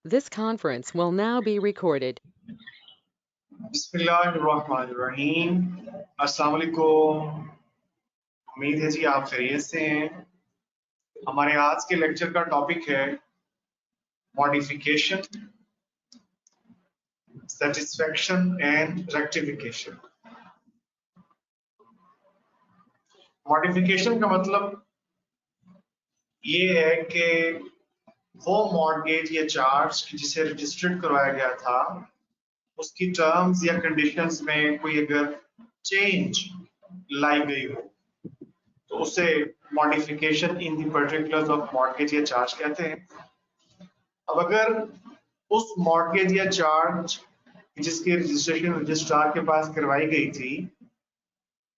This conference will now be recorded. बिस्मिल्लाहिर्रहमानिर्रहीम। अस्सलाम वालेकुम। उम्मीद है जी आप खैरियत से हैं। हमारे आज के लेक्चर का टॉपिक है modification, satisfaction and rectification. Modification का मतलब ये है कि वो मॉर्गेज या चार्ज जिसे रजिस्टर्ड करवाया गया था उसकी टर्म्स या कंडीशंस में कोई अगर चेंज लाई गई हो तो उसे modification in the particulars of mortgage या चार्ज कहते हैं। अब अगर उस मॉर्गेज या चार्ज जिसकी रजिस्ट्रेशन रजिस्ट्रार के पास करवाई गई थी,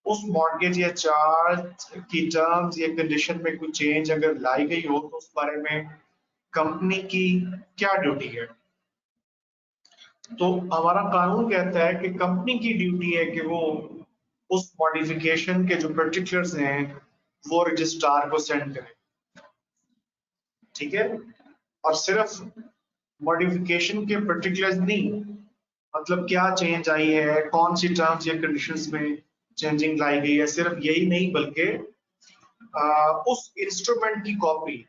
उस मॉर्गेज या चार्ज की टर्म्स या कंडीशन में कोई चेंज अगर लाई गई हो तो उस बारे में कंपनी की क्या ड्यूटी है। तो हमारा कानून कहता है कि कंपनी की ड्यूटी है कि वो उस मॉडिफिकेशन के जो पर्टिकुलर्स हैं वो रजिस्ट्रार को सेंड करे। ठीक है, और सिर्फ मॉडिफिकेशन के पर्टिकुलर्स नहीं, मतलब क्या चेंज आई है, कौन सी टर्म्स या कंडीशंस में चेंजिंग लाई गई है, सिर्फ यही नहीं बल्कि उस इंस्ट्रूमेंट की कॉपी,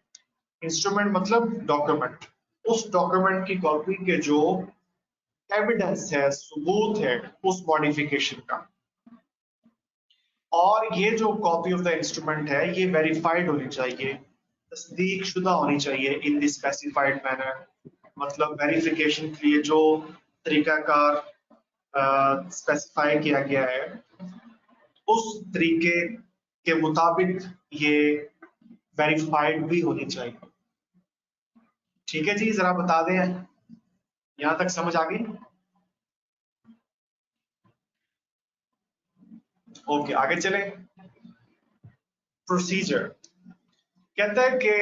इंस्ट्रूमेंट मतलब डॉक्यूमेंट, उस डॉक्यूमेंट की कॉपी के जो एविडेंस है, सबूत है उस मॉडिफिकेशन का, और ये जो कॉपी ऑफ द इंस्ट्रूमेंट है ये वेरीफाइड होनी चाहिए, तस्दीक शुदा होनी चाहिए इन द स्पेसिफाइड मैनर। मतलब वेरिफिकेशन के लिए जो तरीकाकार स्पेसिफाई किया गया है उस तरीके के मुताबिक ये वेरीफाइड भी होनी चाहिए। ठीक है जी, जरा बता दें यहां तक समझ आ गई? ओके, आगे चले। प्रोसीजर कहता है कि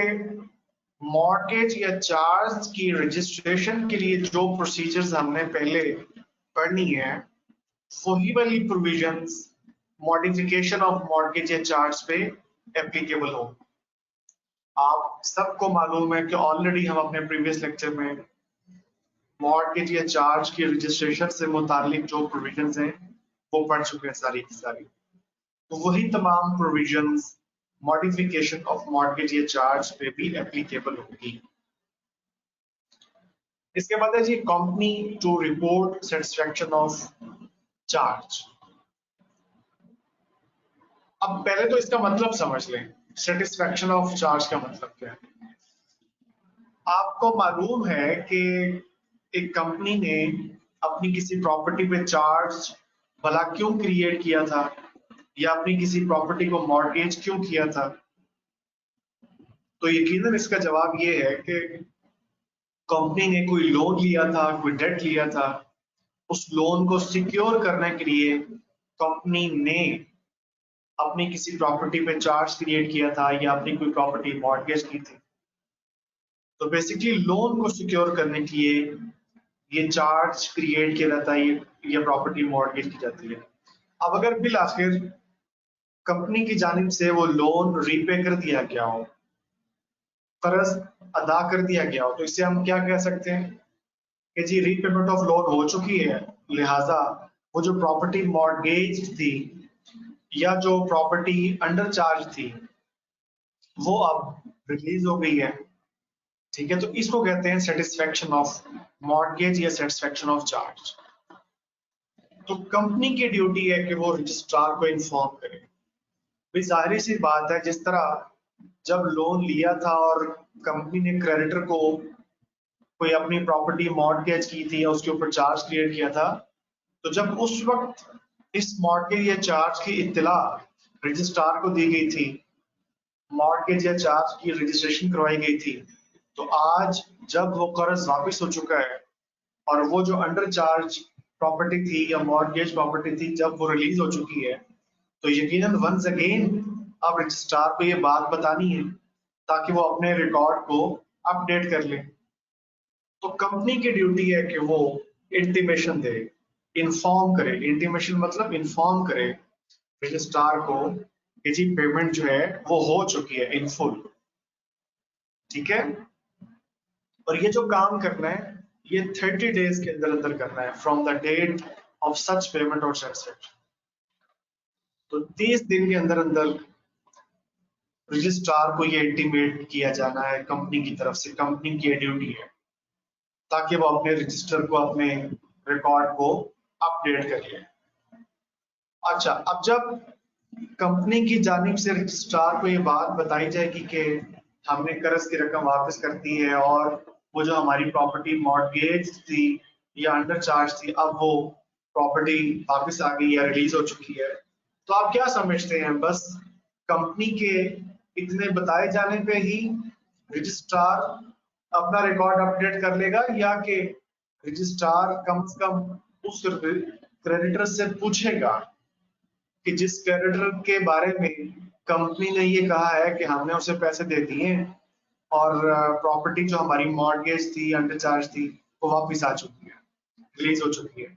मॉर्गेज या चार्ज की रजिस्ट्रेशन के लिए जो प्रोसीजर्स हमने पहले पढ़नी है वही वाली प्रोविजंस मॉडिफिकेशन ऑफ मॉर्गेज या चार्ज पे एप्लीकेबल हो। आप सबको मालूम है कि ऑलरेडी हम अपने प्रीवियस लेक्चर में मॉर्गेज या चार्ज की रजिस्ट्रेशन से मुतालिक जो प्रोविजंस हैं वो पढ़ चुके हैं सारी की सारी। तो वही तमाम प्रोविजंस मॉडिफिकेशन ऑफ मॉर्गेज या चार्ज पे भी एप्लीकेबल होगी। इसके बाद है जी company to report satisfaction of charge. अब पहले तो इसका मतलब समझ लें, सेटिस्फैक्शन ऑफ चार्ज का मतलब क्या है। आपको मालूम है कि एक कंपनी ने अपनी किसी प्रॉपर्टी पे चार्ज भला क्यों क्रिएट किया था, या अपनी किसी प्रॉपर्टी को मॉर्गेज क्यों किया था। तो यकीनन इसका जवाब ये है कि कंपनी ने कोई लोन लिया था, कोई डेट लिया था, उस लोन को सिक्योर करने के लिए कंपनी ने अपनी किसी प्रॉपर्टी पे चार्ज क्रिएट किया था या अपनी कोई प्रॉपर्टी मॉर्गेज की थी। तो बेसिकली लोन को सिक्योर करने के लिए ये चार्ज क्रिएट किया जाता है, ये प्रॉपर्टी मॉर्गेज की जाती है। अब अगर बिल आखिर कंपनी की जानिब से वो लोन रीपे कर दिया गया हो, कर्ज अदा कर दिया गया हो, तो इसे हम क्या कह सकते हैं कि जी रीपेमेंट ऑफ लोन हो चुकी है, लिहाजा वो जो प्रॉपर्टी मॉर्गेज थी या जो प्रॉपर्टी अंडर चार्ज थी वो अब रिलीज हो गई है। ठीक है, तो इसको कहते हैं सेटिस्फैक्शन ऑफ मॉर्गेज या सेटिस्फैक्शन ऑफ चार्ज। तो कंपनी की ड्यूटी है कि वो रजिस्ट्रार को इन्फॉर्म करे। भाई जाहिर सी बात है, जिस तरह जब लोन लिया था और कंपनी ने क्रेडिटर को कोई अपनी प्रॉपर्टी मॉर्गेज की थी या उसके ऊपर चार्ज क्रिएट किया था, तो जब उस वक्त इस मॉर्गेज या चार्ज की इत्तला रजिस्ट्रार को दी गई थी, मॉर्गेज या चार्ज की रजिस्ट्रेशन करवाई गई थी, तो आज जब वो कर्ज वापस हो चुका है और वो जो अंडर चार्ज प्रॉपर्टी थी या मॉर्गेज प्रॉपर्टी थी जब वो रिलीज हो चुकी है, तो यकीनन वंस अगेन अब रजिस्ट्रार को ये बात बतानी है ताकि वो अपने रिकॉर्ड को अपडेट कर ले। तो कंपनी की ड्यूटी है कि वो इंटीमेशन दे, इन्फॉर्म करे। इंटीमेशन मतलब इन्फॉर्म करे रजिस्ट्रार को कि जी पेमेंट जो है वो हो चुकी है इन फुल। ठीक है, और ये जो काम करना है ये 30 डेज के अंदर अंदर करना है from the date of such payment और सेटिस्फेक्शन। तो 30 दिन के अंदर अंदर रजिस्ट्रार को ये इंटीमेट किया जाना है कंपनी की तरफ से, कंपनी की ड्यूटी है, ताकि वो अपने रजिस्टर को, अपने रिकॉर्ड को अपडेट करिए। अच्छा, अब जब कंपनी की जानिब से रजिस्ट्रार को ये बात बताई जाएगी कि हमने कर्ज की रकम वापस कर दी है और वो जो हमारी प्रॉपर्टी मॉर्गेज थी या अंडर चार्ज थी, अब वो प्रॉपर्टी वापस आ गई या रिलीज हो चुकी है, तो आप क्या समझते हैं, बस कंपनी के इतने बताए जाने पे ही रजिस्ट्रार अपना रिकॉर्ड अपडेट कर लेगा, या कि रजिस्ट्रार कम से कम उस क्रेडिटर से पूछेगा कि जिस क्रेडिटर के बारे में कंपनी ने ये कहा है कि हमने उसे पैसे दे दिए और प्रॉपर्टी जो हमारी मॉर्गेज थी, अंडरचार्ज थी, वो वापस आ चुकी है, रिलीज हो चुकी है,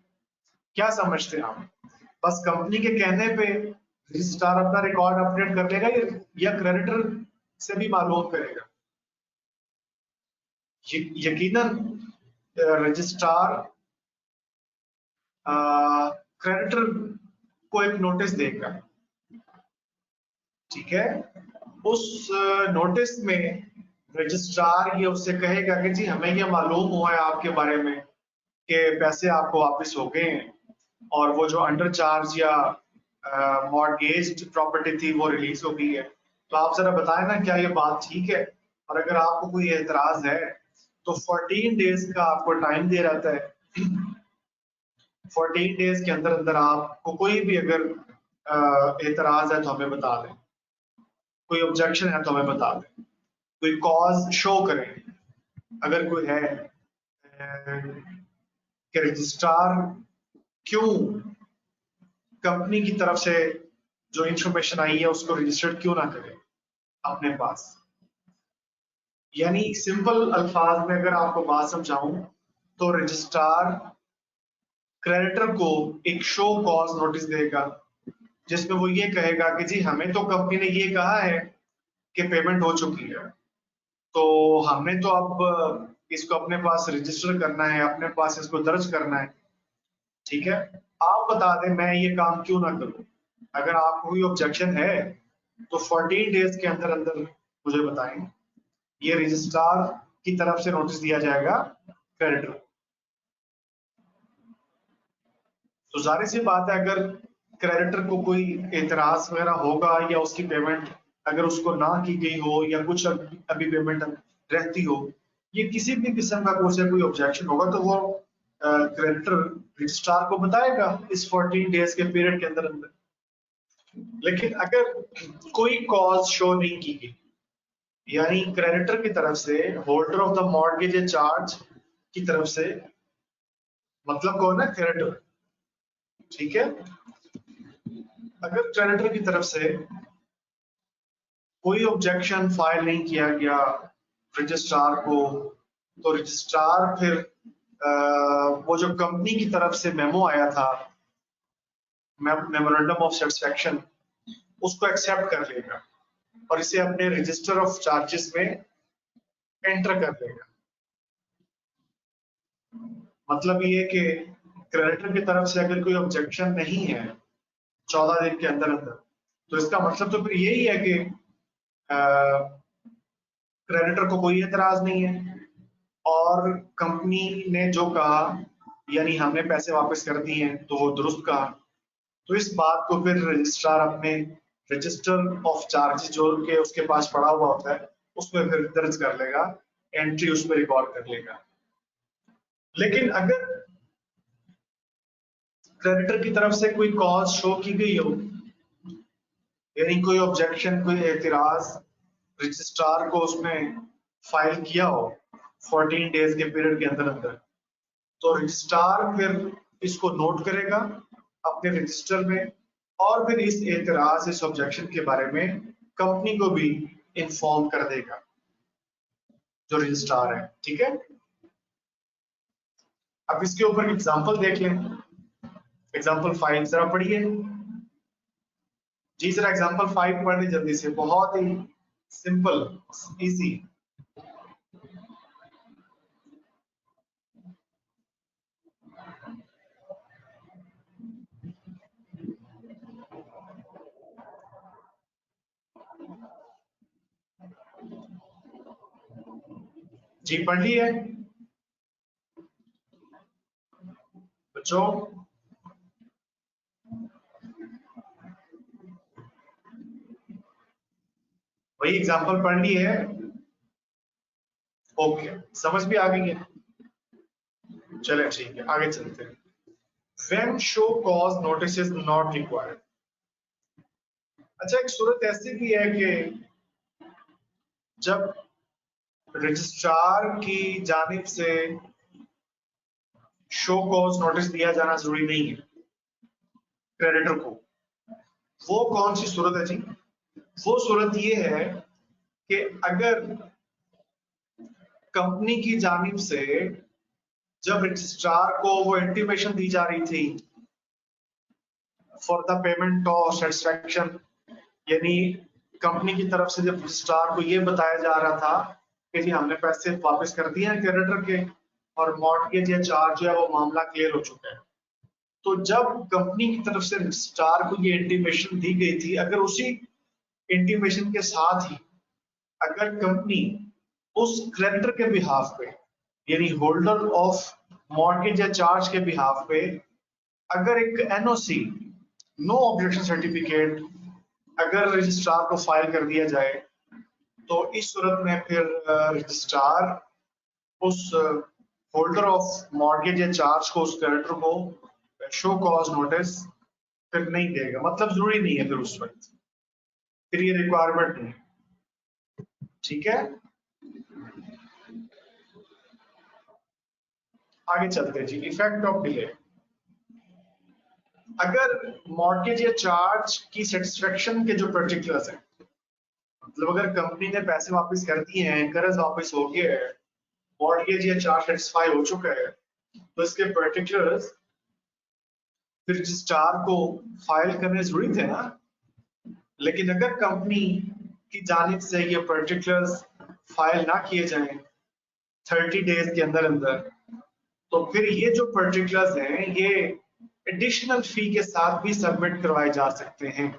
क्या समझते हैं आप? बस कंपनी के कहने पे रजिस्ट्रार अपना रिकॉर्ड अपडेट कर लेगा या क्रेडिटर से भी मालूम करेगा? यकीनन रजिस्ट्रार क्रेडिटर को एक नोटिस देगा, ठीक है? उस नोटिस में रजिस्ट्रार ये उससे कहेगा कि जी हमें ये मालूम हुआ है आपके बारे में कि पैसे आपको वापस हो गए हैं और वो जो अंडर चार्ज या मॉर्गेज्ड प्रॉपर्टी थी वो रिलीज हो गई है, तो आप जरा बताएं ना क्या ये बात ठीक है? और अगर आपको कोई एतराज है तो 14 डेज का आपको टाइम दे रहता है। 14 डेज के अंदर अंदर आपको कोई भी अगर एतराज है तो हमें बता दें, कोई ऑब्जेक्शन है तो हमें बता दें, कोई कॉज शो करें अगर कोई है कि रजिस्ट्रार क्यों कंपनी की तरफ से जो इंफॉर्मेशन आई है उसको रजिस्टर्ड क्यों ना करे अपने पास। यानी सिंपल अल्फाज में अगर आपको बात समझाऊं तो रजिस्ट्रार क्रेडिटर को एक शो कॉज नोटिस देगा जिसमें वो ये कहेगा कि जी हमें तो कंपनी ने ये कहा है कि पेमेंट हो चुकी है, तो हमने तो अब इसको अपने पास रजिस्टर करना है, अपने पास इसको दर्ज करना है, ठीक है? आप बता दें मैं ये काम क्यों ना करूं? अगर आपको कोई ऑब्जेक्शन है तो 14 डेज के अंदर अंदर मुझे बताएं, ये रजिस्ट्रार की तरफ से नोटिस दिया जाएगा क्रेडिटर। तो जाहिर सी बात है अगर क्रेडिटर को कोई एतराज वगैरह होगा या उसकी पेमेंट अगर उसको ना की गई हो या कुछ अभी पेमेंट रहती हो, ये किसी भी किस्म का कोई ऑब्जेक्शन होगा तो वो क्रेडिटर रजिस्ट्रार को बताएगा इस 14 डेज के पीरियड के अंदर अंदर। लेकिन अगर कोई कॉज शो नहीं की गई, यानी क्रेडिटर की तरफ से holder of the mortgage charge की तरफ से, मतलब कौन है? क्रेडिटर, ठीक है? अगर क्रेडिटर की तरफ से कोई ऑब्जेक्शन फाइल नहीं किया गया रजिस्ट्रार को, तो रजिस्ट्रार फिर वो जो कंपनी की तरफ से मेमो आया था, मेमोरेंडम ऑफ सेटिस्फेक्शन, उसको एक्सेप्ट कर लेगा और इसे अपने रजिस्टर ऑफ चार्जेस में एंटर कर लेगा। मतलब ये कि क्रेडिटर की तरफ से अगर कोई ऑब्जेक्शन नहीं है 14 दिन के अंदर अंदर, तो इसका मतलब तो फिर यही है कि क्रेडिटर को कोई एतराज नहीं है और कंपनी ने जो कहा, यानी हमने पैसे वापस कर दिए हैं, तो वो दुरुस्त कहा। तो इस बात को फिर रजिस्ट्रार अपने रजिस्टर ऑफ चार्जेस जो के उसके पास पड़ा हुआ होता है उसमें फिर दर्ज कर लेगा, एंट्री उसमें रिकॉर्ड कर लेगा। लेकिन अगर क्रेडिटर की तरफ से कोई कॉज शो की गई हो, यानी कोई ऑब्जेक्शन, कोई एतराज रजिस्ट्रार को उसमें फाइल किया हो 14 डेज के पीरियड के अंदर अंदर, तो रजिस्ट्रार फिर इसको नोट करेगा अपने रजिस्टर में और फिर इस एतराज, इस ऑब्जेक्शन के बारे में कंपनी को भी इन्फॉर्म कर देगा जो रजिस्ट्रार है, ठीक है? अब इसके ऊपर एग्जांपल देख लें। एग्जांपल 5 जरा पढ़िए जी, जरा एग्जांपल 5 पढ़िए जल्दी से, बहुत ही सिंपल, इजी। जी पढ़ ली है बच्चों? वही एग्जांपल पढ़ ली है? ओके, समझ भी आ गई है? चले ठीक है, आगे चलते हैं। When show cause notice is not required। अच्छा, एक सूरत ऐसी भी है कि जब रजिस्ट्रार की जानिब से शो कॉज नोटिस दिया जाना जरूरी नहीं है क्रेडिटर को। वो कौन सी सूरत है जी? वो सूरत ये है कि अगर कंपनी की जानिब से जब रजिस्ट्रार को वो इंटीमेशन दी जा रही थी for the payment of satisfaction, यानी कंपनी की तरफ से जब रजिस्ट्रार को ये बताया जा रहा था कि जी हमने पैसे वापस कर दिए हैं क्रेडिटर के और मॉर्टगेज या चार्ज जो है वो मामला क्लियर हो चुका है, तो जब कंपनी की तरफ से रजिस्ट्रार को ये इंटीमेशन दी गई थी, अगर उसी इंटीमेशन के साथ ही अगर कंपनी उस क्रेडिटर के बिहाफ पे यानी होल्डर ऑफ मॉर्टगेज या चार्ज के बिहाफ पे अगर एक एनओसी नो ऑब्जेक्शन सर्टिफिकेट अगर रजिस्ट्रार को फाइल कर दिया जाए, तो इस सूरत में फिर रजिस्ट्रार उस होल्डर ऑफ मॉर्गेज या चार्ज को उस क्रेडिटर को शो कॉज नोटिस फिर नहीं देगा। मतलब जरूरी नहीं है फिर उस वक्त, फिर ये रिक्वायरमेंट नहीं है। ठीक है, आगे चलते हैं जी। Effect of delay. अगर मॉर्गेज या चार्ज की सेटिस्फेक्शन के जो पर्टिकुलर्स हैं, मतलब अगर कंपनी ने पैसे वापस कर दिए हैं, कर्ज वापस हो गया है, मॉर्गेज या चार्ज सेटिस्फाई हो चुका है, तो इसके पर्टिकुलर्स फिर रजिस्ट्रार को फाइल करने जरूरी थे ना। लेकिन अगर कंपनी की जानिब से ये पर्टिकुलर्स फाइल ना किए जाएं 30 डेज के अंदर अंदर, तो फिर ये जो पर्टिकुलर्स हैं ये एडिशनल फी के साथ भी सबमिट करवाए जा सकते हैं।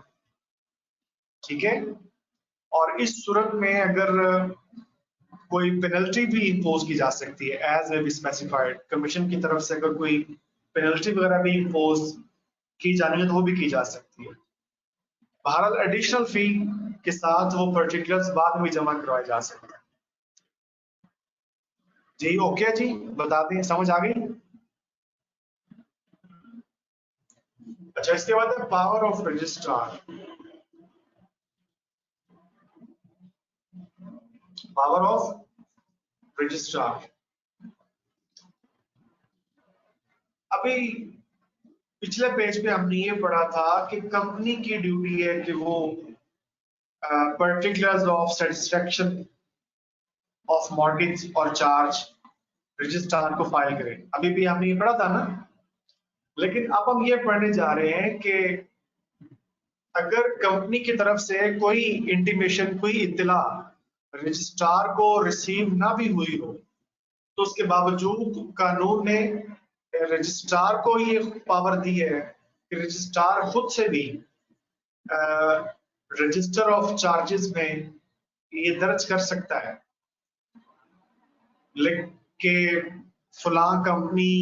ठीक है, और इस सूरत में अगर कोई पेनल्टी भी इम्पोज की जा सकती है एज ए स्पेसिफाइड, कमीशन की तरफ से अगर कोई पेनल्टी वगैरह भी इम्पोज की जानी है तो वो भी की जा सकती है। बहरहाल एडिशनल फी के साथ वो पर्टिकुलर्स बाद में जमा करवाए जा सकते हैं। जी ओके जी, बता दें, समझ आ गई? अच्छा, इसके बाद है power of registrar. Power of registrar अभी पिछले पेज पे हमने ये पढ़ा था कि कंपनी की ड्यूटी है कि वो particulars of satisfaction of mortgage और चार्ज रजिस्ट्रार को फाइल करे। अभी भी हमने ये पढ़ा था ना, लेकिन अब हम ये पढ़ने जा रहे हैं कि अगर कंपनी की तरफ से कोई इंटीमेशन, कोई इत्तला रजिस्ट्रार को रिसीव ना भी हुई हो, तो उसके बावजूद कानून ने रजिस्ट्रार को ये पावर दी है कि रजिस्ट्रार खुद से भी रजिस्टर ऑफ चार्जेस में ये दर्ज कर सकता है कि फलां कंपनी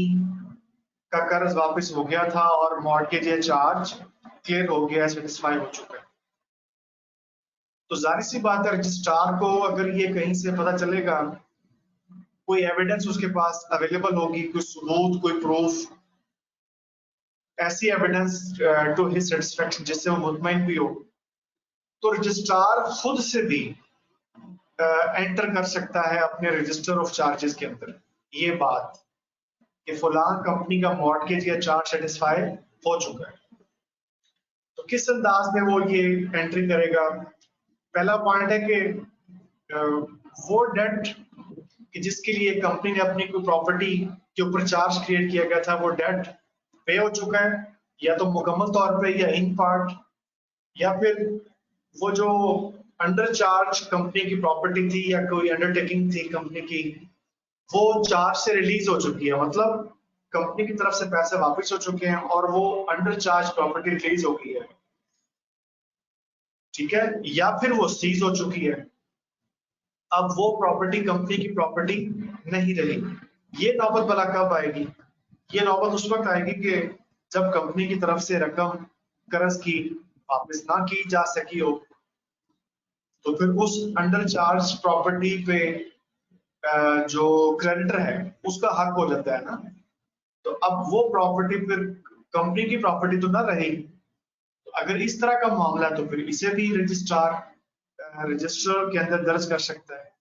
का कर्ज वापस हो गया था और मॉर्गेज या चार्ज क्लियर हो गया, सेटिस्फाई हो चुका है। तो जाहिर सी बात है रजिस्ट्रार को अगर ये कहीं से पता चलेगा, कोई एविडेंस उसके पास अवेलेबल होगी, कोई सबूत, कोई प्रूफ, ऐसी एविडेंस टू हिज सेटिस्फेक्शन जिससे वो मुतमईन भी हो, तो रजिस्ट्रार खुद से भी एंटर कर सकता है अपने रजिस्टर ऑफ चार्जेस के अंदर ये बात कि फलां कंपनी का मॉर्गेज या चार्ज सेटिस्फाई हो चुका है। तो किस अंदाज में वो ये एंट्री करेगा? पहला पॉइंट है कि वो डेट कि जिसके लिए कंपनी ने अपनी कोई प्रॉपर्टी के ऊपर चार्ज क्रिएट किया गया था, वो डेट पे हो चुका है, या तो मुकम्मल तौर पे या इन पार्ट, या फिर वो जो अंडर चार्ज कंपनी की प्रॉपर्टी थी या कोई अंडरटेकिंग थी कंपनी की, वो चार्ज से रिलीज हो चुकी है, मतलब कंपनी की तरफ से पैसे वापस हो चुके हैं और वो अंडर चार्ज प्रॉपर्टी रिलीज हो गई है। ठीक है, या फिर वो सीज हो चुकी है। अब वो प्रॉपर्टी कंपनी की प्रॉपर्टी नहीं रही। ये नौबत भला कब आएगी? ये नौबत उस वक्त आएगी कि जब कंपनी की तरफ से रकम कर्ज की वापस ना की जा सकी हो, तो फिर उस अंडर चार्ज प्रॉपर्टी पे जो क्रेडिटर है उसका हक हो जाता है ना। तो अब वो प्रॉपर्टी फिर कंपनी की प्रॉपर्टी तो ना रहेगी। तो अगर इस तरह का मामला है तो फिर इसे भी रजिस्ट्रार रजिस्टर के अंदर दर्ज कर सकता है।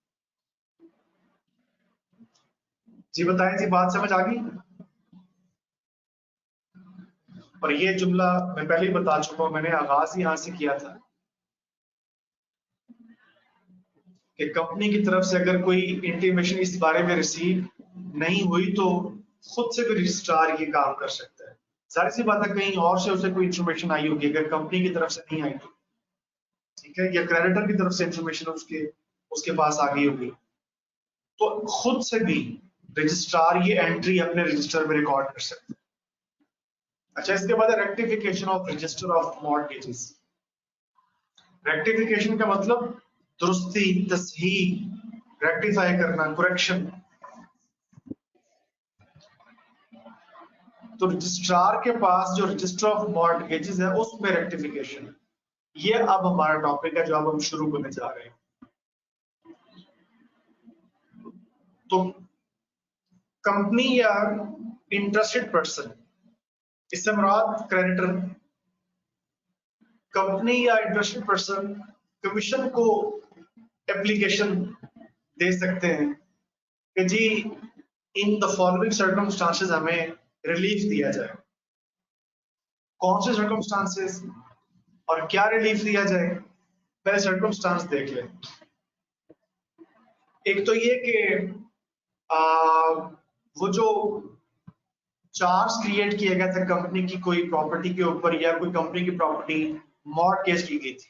जी बताएं जी, बात समझ आ गई? और ये जुमला मैं पहले ही बता चुका हूं, मैंने आगाज यहां से किया था कि कंपनी की तरफ से अगर कोई इंटीमेशन इस बारे में रिसीव नहीं हुई तो खुद से भी रजिस्ट्रार ये काम कर सकता है। जाहिर सी बात है कहीं और से उसे कोई इंफॉर्मेशन आई होगी, अगर कंपनी की तरफ से नहीं आई तो ठीक है, या क्रेडिटर की तरफ से इंफॉर्मेशन उसके उसके पास आ गई होगी, तो खुद से भी रजिस्ट्रार ये एंट्री अपने रजिस्टर में रिकॉर्ड कर सकते हैं। अच्छा, इसके बाद rectification of register of mortgages. Rectification का मतलब दुरुस्ती, तस्हीह, रेक्टिफाई करना, करेक्शन। तो रजिस्ट्रार के पास जो रजिस्टर ऑफ मॉर्गेजेस है उसमें रेक्टिफिकेशन है। ये अब हमारा टॉपिक है जो अब हम शुरू करने जा रहे हैं। तो कंपनी या इंटरेस्टेड पर्सन, इससे मुराद क्रेडिटर, कंपनी या इंटरेस्टेड पर्सन कमीशन को एप्लीकेशन दे सकते हैं कि जी इन द फॉलोइंग सर्कमस्टांसेस हमें रिलीफ दिया जाए। कौन से सर्कमस्टांसेस और क्या रिलीफ दिया जाए, पहले सर्कमस्टांस देख लें। एक तो ये कि वो जो चार्ज क्रिएट किया गया था कंपनी की कोई प्रॉपर्टी के ऊपर, या कोई कंपनी की प्रॉपर्टी मॉर्टगेज की गई थी,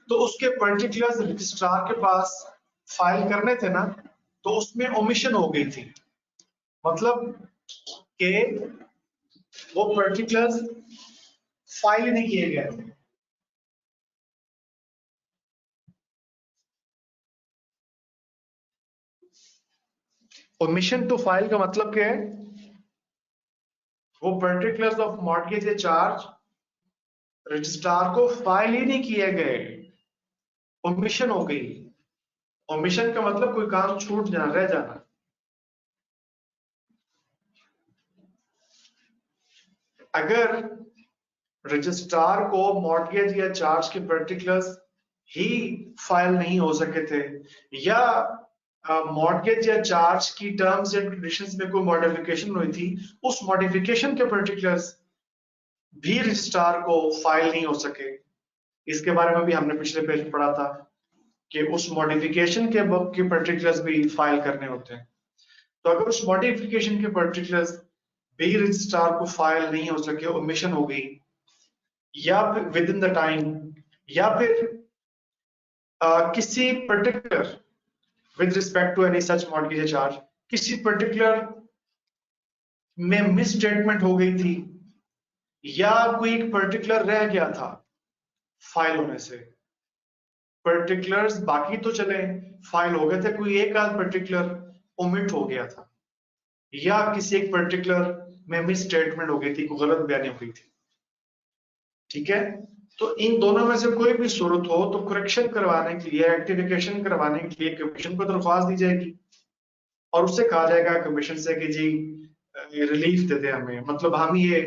तो उसके पर्टिकुलर्स रजिस्ट्रार के पास फाइल करने थे ना, तो उसमें ओमिशन हो गई थी। मतलब कि वो पर्टिकुलर्स फाइल नहीं किए गए थे। ओमिशन टू फाइल का मतलब क्या है? वो पर्टिकुलर्स ऑफ मॉर्गेज या चार्ज रजिस्ट्रार को फाइल ही नहीं किए गए, ओमिशन हो गई। ओमिशन का मतलब कोई काम छूट जाना, रह जाना। अगर रजिस्ट्रार को मॉर्गेज या चार्ज के पर्टिकुलर्स ही फाइल नहीं हो सके थे, या मॉर्गेज या चार्ज की टर्म्स एंड कंडीशंस में कोई मॉडिफिकेशन हुई थी, उस मॉडिफिकेशन के पर्टिकुलर्स भी रजिस्ट्रार को फाइल नहीं हो सके, इसके बारे में भी हमने पिछले पेज में पढ़ा था कि उस मॉडिफिकेशन के पर्टिकुलर्स भी फाइल करने होते हैं। तो अगर उस मॉडिफिकेशन के पर्टिकुलर्स भी रजिस्ट्रार को फाइल नहीं हो सके, ओमिशन हो गई, या फिर विद इन द टाइम, या फिर किसी particular with respect to any such mortgage charge, किसी पर्टिकुलर में मिस स्टेटमेंट हो गई थी, या कोई एक पर्टिकुलर रह गया था फाइल होने से। पर्टिकुलर्स बाकी तो चले फाइल हो गए थे, कोई एक आध पर्टिकुलर ओमिट हो गया था, या किसी एक पर्टिकुलर में मिस स्टेटमेंट हो गई थी, कोई गलत बयानी हो गई थी, ठीक है। तो इन दोनों में से कोई भी सूरत हो तो करेक्शन करवाने के लिए, रेक्टिफिकेशन करवाने के लिए कमीशन को दरख्वास्त दी जाएगी, और उससे कहा जाएगा कमीशन से कि जी रिलीफ दे दे हमें, मतलब हम ये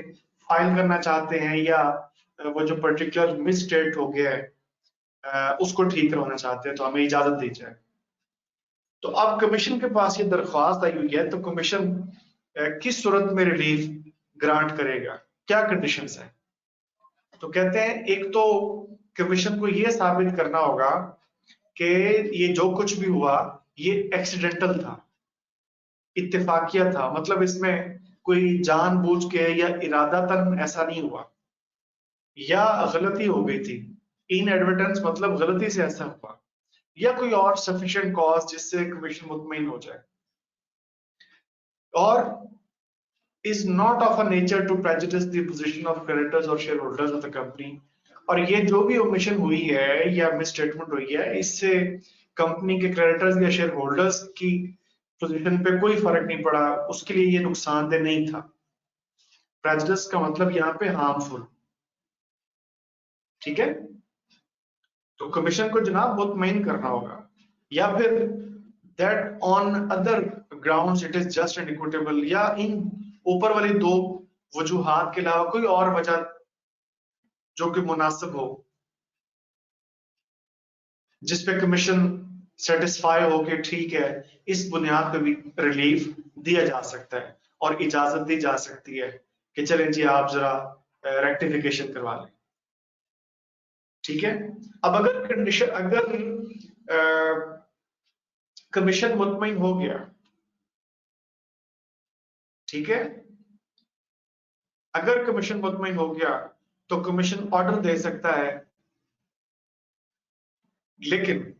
फाइल करना चाहते हैं, या वो जो पर्टिकुलर मिस स्टेट हो गया है उसको ठीक करवाना चाहते हैं, तो हमें इजाजत दी जाए। तो अब कमीशन के पास ये दरख्वास्त आई हुई है, तो कमीशन किस सूरत में रिलीफ ग्रांट करेगा, क्या कंडीशंस है? तो कहते हैं एक तो कमीशन को ये साबित करना होगा कि ये जो कुछ भी हुआ ये एक्सीडेंटल था, इत्तेफाकिया था, मतलब इसमें कोई जानबूझ के या इरादतन ऐसा नहीं हुआ, या गलती हो गई थी, इनएडवर्टेंस मतलब गलती से ऐसा हुआ, या कोई और सफिशिएंट कॉज जिससे कमीशन मुतमईन हो जाए, और is not of a nature to prejudice the position of creditors or shareholders of the company, और ये जो भी ओमिशन हुई है या मिस स्टेटमेंट हुई है, इससे कंपनी के क्रेडिटर्स या शेयर होल्डर्स की पोजीशन पे कोई फर्क नहीं पड़ा, उसके लिए ये नुकसानदेह नहीं था। प्रेजुडिस का मतलब यहाँ पे हार्मफुल। ठीक है, तो कमीशन को जनाब मुतमईन करना होगा, या फिर that on other grounds it is just and equitable, या इन ऊपर वाली दो वजूहात के अलावा कोई और वजह जो कि मुनासिब हो, जिस पे कमीशन सेटिस्फाई हो के ठीक है, इस बुनियाद पे भी रिलीफ दिया जा सकता है और इजाजत दी जा सकती है कि चलें जी आप जरा रेक्टिफिकेशन करवा लें। ठीक है, अब अगर कंडीशन, अगर कमीशन मुतमईन हो गया, ठीक है, अगर कमीशन मुतमईन हो गया तो कमीशन ऑर्डर दे सकता है, लेकिन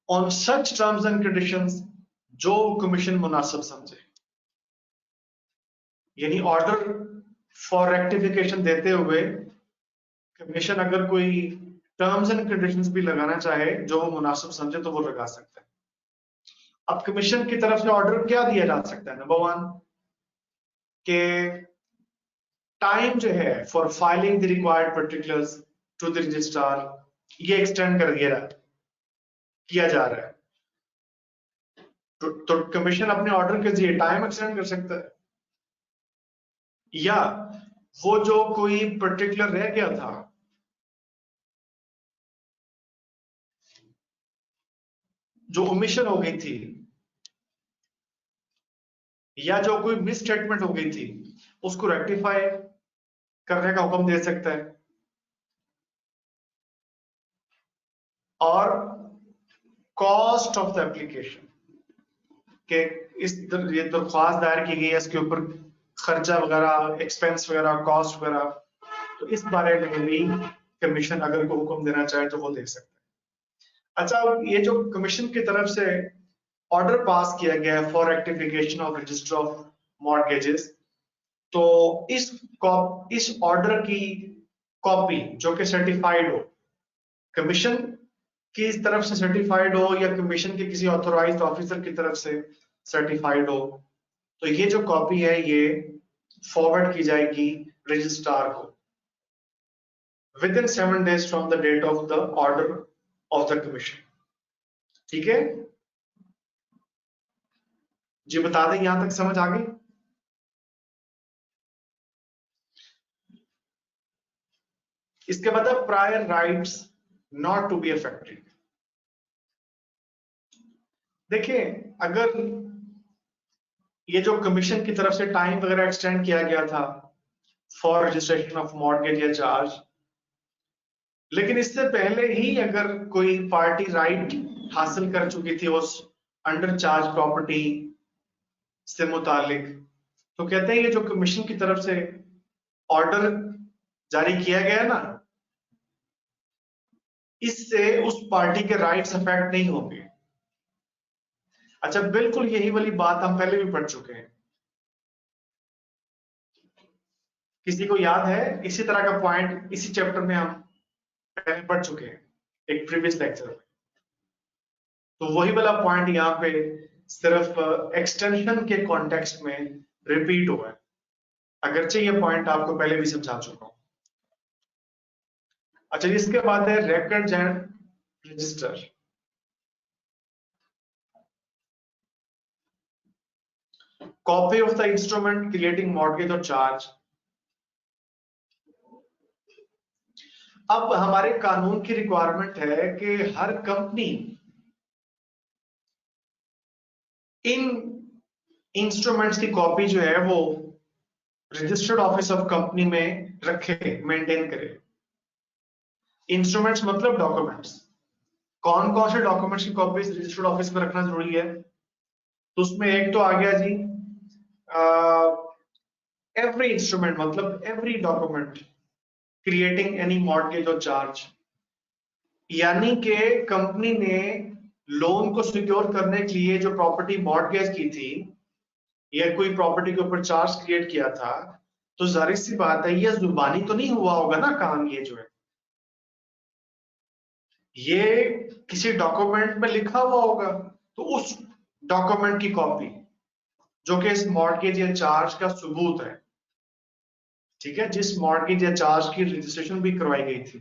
on such terms and conditions जो कमीशन मुनासिब समझे। यानी ऑर्डर फॉर रेक्टिफिकेशन देते हुए कमीशन अगर कोई टर्म्स एंड कंडीशंस भी लगाना चाहे जो वो मुनासिब समझे तो वो लगा सकता है। अब कमीशन की तरफ से ऑर्डर क्या दिया जा सकता है? नंबर वन के टाइम जो है for filing the required particulars to the registrar, ये एक्सटेंड कर दिया किया जा रहा है। तो कमीशन अपने ऑर्डर के जरिए टाइम एक्सटेंड कर सकता है, या वो जो कोई पर्टिकुलर रह गया था, जो ओमिशन हो गई थी, या जो कोई मिस स्टेटमेंट हो गई थी, उसको रेक्टिफाई करने का हुक्म दे सकता है। और कॉस्ट ऑफ द एप्लीकेशन के ये दरख्वास्त दायर की गई है, इसके ऊपर खर्चा वगैरह, एक्सपेंस वगैरह, कॉस्ट वगैरह, तो इस बारे में भी कमीशन अगर को हुक्म देना चाहे तो वो दे सकता है। अच्छा, ये जो कमीशन की तरफ से ऑर्डर पास किया गया है for rectification of register of mortgages, तो इस ऑर्डर की कॉपी जो कि सर्टिफाइड हो, कमीशन की तरफ से सर्टिफाइड हो या कमीशन के किसी ऑथोराइज्ड ऑफिसर की तरफ से सर्टिफाइड हो, तो ये जो कॉपी है ये फॉरवर्ड की जाएगी रजिस्ट्रार को within 7 days from the date of the order of the commission. ठीक है जी, बता दें यहां तक समझ आ गई? इसके बाद prior rights not to be affected. देखिए, अगर ये जो कमीशन की तरफ से टाइम वगैरह एक्सटेंड किया गया था फॉर रजिस्ट्रेशन ऑफ मॉर्गेज या चार्ज, लेकिन इससे पहले ही अगर कोई पार्टी राइट हासिल कर चुकी थी उस अंडर चार्ज प्रॉपर्टी से मुतालिक, तो कहते हैं ये जो कमीशन की तरफ से ऑर्डर जारी किया गया ना, इससे उस पार्टी के राइट्स अफेक्ट नहीं होंगे। अच्छा, बिल्कुल यही वाली बात हम पहले भी पढ़ चुके हैं। किसी को याद है? इसी तरह का पॉइंट इसी चैप्टर में हम पहले पढ़ चुके हैं एक प्रीवियस लेक्चर में। तो वही वाला पॉइंट यहाँ पे सिर्फ एक्सटेंशन के कॉन्टेक्स्ट में रिपीट हुआ है, अगरचे ये पॉइंट आपको पहले भी समझा चुका हूं। अच्छा, इसके बाद है records and register. Copy of the instrument creating mortgage और चार्ज। अब हमारे कानून की रिक्वायरमेंट है कि हर कंपनी इन इंस्ट्रूमेंट्स की कॉपी जो है वो रजिस्टर्ड ऑफिस ऑफ कंपनी में रखे, मेंटेन करे। इंस्ट्रूमेंट्स मतलब डॉक्यूमेंट्स। कौन कौन से डॉक्यूमेंट्स की कॉपीज रजिस्टर्ड ऑफिस में रखना जरूरी है? तो उसमें एक तो आ गया जी एवरी इंस्ट्रूमेंट, मतलब every document creating any mortgage और चार्ज, यानी कि कंपनी ने लोन को सिक्योर करने के लिए जो प्रॉपर्टी मॉर्गेज की थी या कोई प्रॉपर्टी के ऊपर चार्ज क्रिएट किया था, तो जाहिर सी बात है ये जुबानी तो नहीं हुआ होगा ना काम, ये जो है ये किसी डॉक्यूमेंट में लिखा हुआ होगा। तो उस डॉक्यूमेंट की कॉपी जो कि इस मॉर्गेज या चार्ज का सबूत है, ठीक है, जिस मॉर्गेज या चार्ज की रजिस्ट्रेशन भी करवाई गई थी,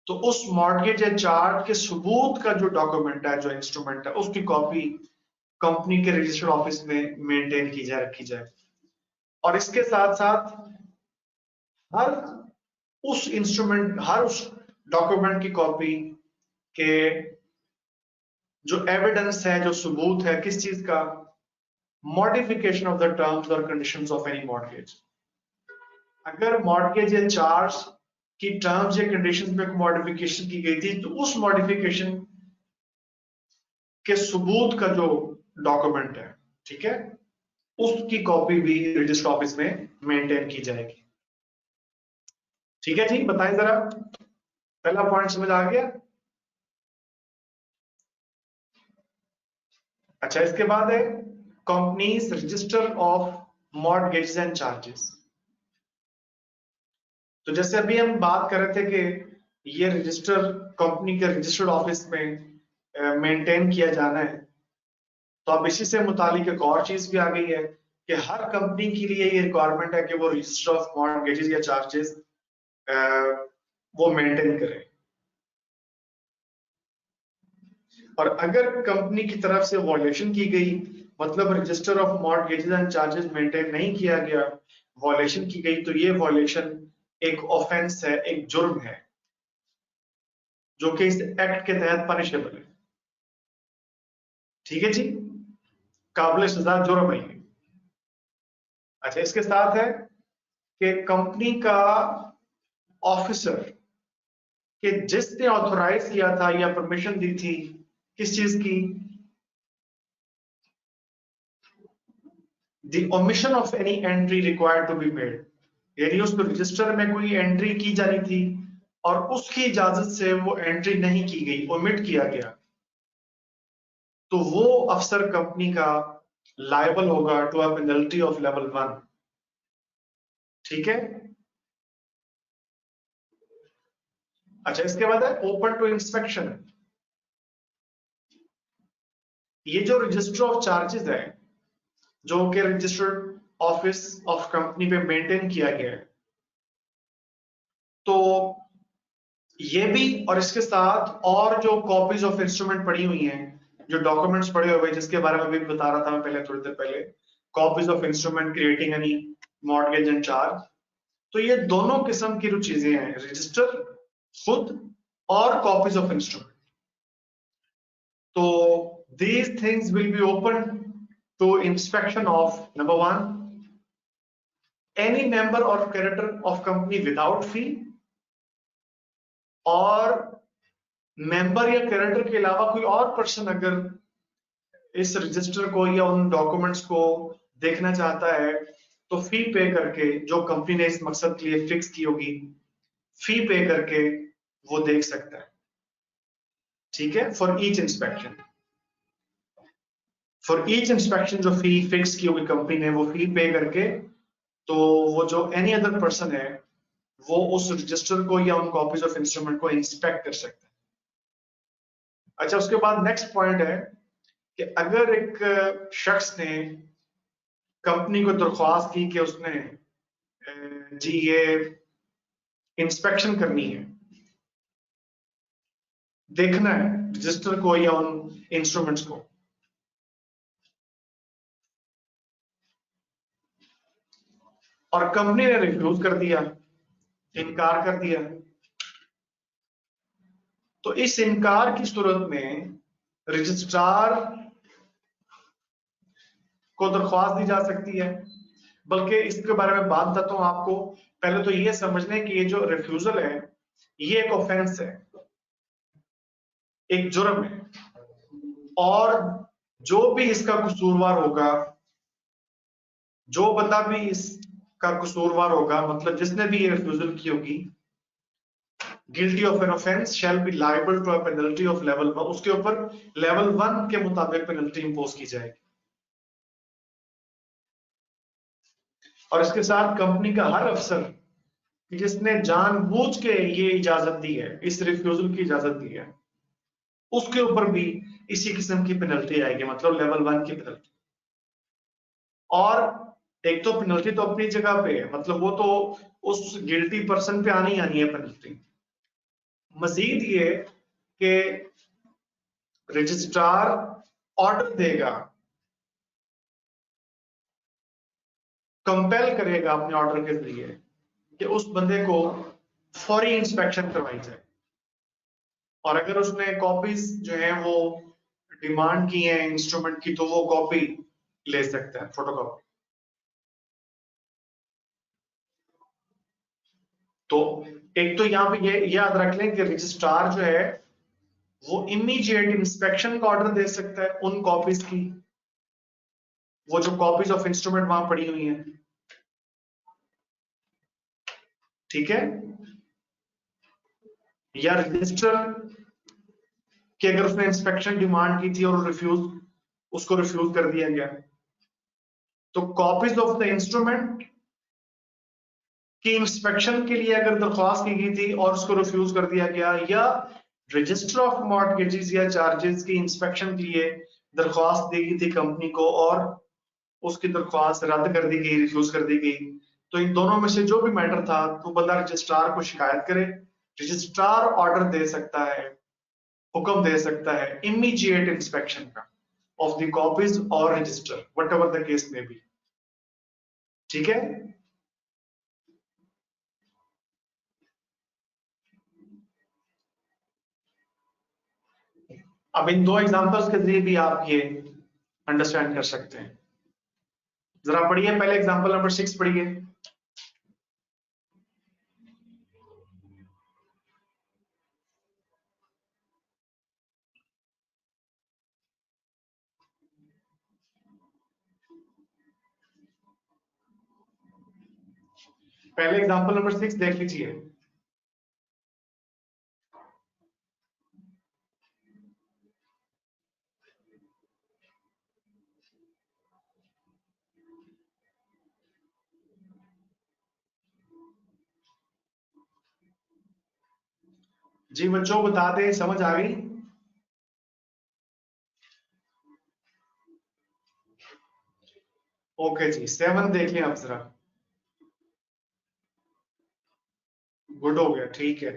तो उस मॉर्गेज या चार्ज के सबूत का जो डॉक्यूमेंट है, जो इंस्ट्रूमेंट है, उसकी कॉपी कंपनी के रजिस्टर्ड ऑफिस में मेंटेन की जाए, रखी जाए। और इसके साथ साथ हर हर उस डॉक्यूमेंट की कॉपी के जो एविडेंस है, जो सबूत है किस चीज का, मॉडिफिकेशन ऑफ द टर्म्स और कंडीशंस ऑफ एनी मॉर्गेज। अगर मॉर्गेज या चार्ज की टर्म्स या कंडीशंस में मॉडिफिकेशन की गई थी, तो उस मॉडिफिकेशन के सबूत का जो डॉक्यूमेंट है, ठीक है, उसकी कॉपी भी रजिस्टर ऑफिस में मेंटेन की जाएगी। ठीक है जी, बताएं जरा, पहला पॉइंट समझ आ गया? अच्छा, इसके बाद है companies register of mortgages and charges. तो जैसे अभी हम बात कर रहे थे कि ये रजिस्टर कंपनी के रजिस्टर्ड ऑफिस में मेंटेन किया जाना है, तो अब इसी से मुतालिक एक और चीज भी आ गई है कि हर कंपनी के लिए ये रिक्वायरमेंट है कि वो रजिस्टर ऑफ मॉर्गेजेस या चार्जेस वो मेंटेन करे। और अगर कंपनी की तरफ से वॉयलेशन की गई, मतलब register of mortgages and charges maintain नहीं किया गया, वॉयलेशन की गई, तो ये वॉयलेशन एक ऑफेंस है, एक जुर्म है, जो कि इस एक्ट के तहत पनिशेबल है। ठीक है जी, काबिल सजा जुर्म है ये। अच्छा, इसके साथ है कि कंपनी का ऑफिसर कि जिसने ऑथोराइज किया था या परमिशन दी थी किस चीज की, the omission of any entry required to be made, यानी उस रजिस्टर में कोई एंट्री की जानी थी और उसकी इजाजत से वो एंट्री नहीं की गई, ओमिट किया गया, तो वो अफसर कंपनी का लायबल होगा to a penalty of level 1। ठीक है। अच्छा, इसके बाद है ओपन टू इंस्पेक्शन। ये जो रजिस्टर ऑफ चार्जेस है जो कि रजिस्टर्ड ऑफिस ऑफ कंपनी पे मेंटेन किया गया है, तो ये भी और इसके साथ और जो कॉपीज ऑफ इंस्ट्रूमेंट पड़ी हुई हैं, जो डॉक्यूमेंट्स पड़े हुए हैं, जिसके बारे में अभी बता रहा था मैं पहले, थोड़ी देर पहले, copies of instrument creating any mortgage and charge, तो ये दोनों किस्म की जो चीजें हैं, रजिस्टर खुद और कॉपीज ऑफ इंस्ट्रूमेंट, तो these things will be open to inspection of number 1 any member or creditor of company without fee, और मेंबर या क्रेडिटर के अलावा कोई और पर्सन अगर इस रजिस्टर को या उन डॉक्यूमेंट्स को देखना चाहता है, तो फी पे करके, जो कंपनी ने इस मकसद के लिए फिक्स की होगी, फी पे करके वो देख सकता है। ठीक है, फॉर ईच इंस्पेक्शन, जो फी फिक्स की होगी कंपनी ने, वो फी पे करके, तो वो जो एनी अदर पर्सन है वो उस रजिस्टर को या उन कॉपीज ऑफ इंस्ट्रूमेंट को इंस्पेक्ट कर सकता है। अच्छा, उसके बाद नेक्स्ट पॉइंट है कि अगर एक शख्स ने कंपनी को दरख्वास्त की कि उसने जी ये इंस्पेक्शन करनी है, देखना है रजिस्टर को या उन इंस्ट्रूमेंट्स को, और कंपनी ने रिफ्यूज कर दिया, इनकार कर दिया, तो इस इनकार की सूरत में रजिस्ट्रार को दरख्वास्त दी जा सकती है। बल्कि इसके बारे में बात बताता हूं आपको, पहले तो ये समझ लें कि ये जो रिफ्यूजल है ये एक ऑफेंस है, एक जुर्म है, और जो भी इसका कसूरवार होगा, जो बंदा भी इसका कसूरवार होगा, मतलब जिसने भी ये रिफ्यूजल की होगी, guilty of an offence shall be liable to a penalty of level 1, उसके ऊपर लेवल 1 के मुताबिक पेनल्टी इंपोज की जाएगी। और इसके साथ कंपनी का हर अफसर जिसने जानबूझ के ये इजाजत दी है, इस रिफ्यूजल की इजाजत दी है, उसके ऊपर भी इसी किस्म की पेनल्टी आएगी, मतलब लेवल 1 की पेनल्टी। और एक तो पेनल्टी तो अपनी जगह पे है, मतलब वो तो उस गिल्टी पर्सन पे आनी है पेनल्टी। मजीद ये कि रजिस्ट्रार ऑर्डर देगा, कंपेल करेगा अपने ऑर्डर के जरिए कि उस बंदे को फौरी इंस्पेक्शन करवाई जाए। और अगर उसने कॉपीज जो है वो डिमांड की है इंस्ट्रूमेंट की, तो वो कॉपी ले सकता है, फोटोकॉपी। तो एक तो यहां पे ये याद रख लें कि रजिस्ट्रार जो है वो इमीडिएट इंस्पेक्शन का ऑर्डर दे सकता है उन कॉपीज की, वो जो कॉपीज ऑफ इंस्ट्रूमेंट वहां पड़ी हुई हैं, ठीक है। या रजिस्टर कि अगर उसने इंस्पेक्शन डिमांड की थी और उसको रिफ्यूज कर दिया गया, तो कॉपीज ऑफ द इंस्ट्रूमेंट की इंस्पेक्शन के लिए अगर दरख्वास्त की गई थी और उसको रिफ्यूज कर दिया गया, या रजिस्टर ऑफ मॉर्टगेजेस या चार्जेस की इंस्पेक्शन के लिए दरख्वास्त दी गई थी कंपनी को और उसकी दरख्वास्त रद्द कर दी गई, रिफ्यूज कर दी गई, तो इन दोनों में से जो भी मैटर था तो बंदा रजिस्ट्रार को शिकायत करे। रजिस्ट्रार ऑर्डर दे सकता है, हुक्म दे सकता है इमीडिएट इंस्पेक्शन का ऑफ द कॉपीज और register, what ever the case में बी, ठीक है। अब इन दो एग्जांपल्स के जरिए भी आप ये अंडरस्टैंड कर सकते हैं। जरा पढ़िए, पहले एग्जांपल नंबर 6 पढ़िए। पहले एग्जांपल नंबर 6 देख लीजिए। जी बच्चों बता दें, समझ आ गई? ओके जी, 7 देख लें आप जरा। गुड हो गया, ठीक है।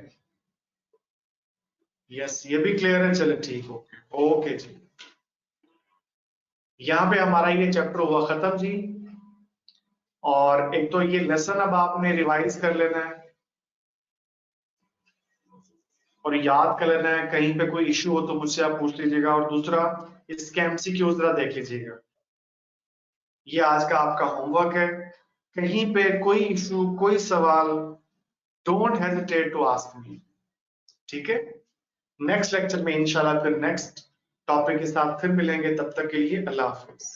यस, ये भी क्लियर है, चले ठीक हो गया, ओके जी। यहाँ पे हमारा ये चैप्टर हुआ खत्म जी। और एक तो ये लेसन अब आपने रिवाइज कर लेना है और याद कर लेना है, कहीं पे कोई इश्यू हो तो मुझसे आप पूछ लीजिएगा। और दूसरा, इसके एमसीक्यू जरा देख लीजिएगा, ये आज का आपका होमवर्क है। कहीं पे कोई इश्यू, कोई सवाल, don't hesitate to ask me, ठीक है। नेक्स्ट लेक्चर में इंशाल्लाह फिर नेक्स्ट टॉपिक के साथ फिर मिलेंगे, तब तक के लिए अल्लाह हाफिज।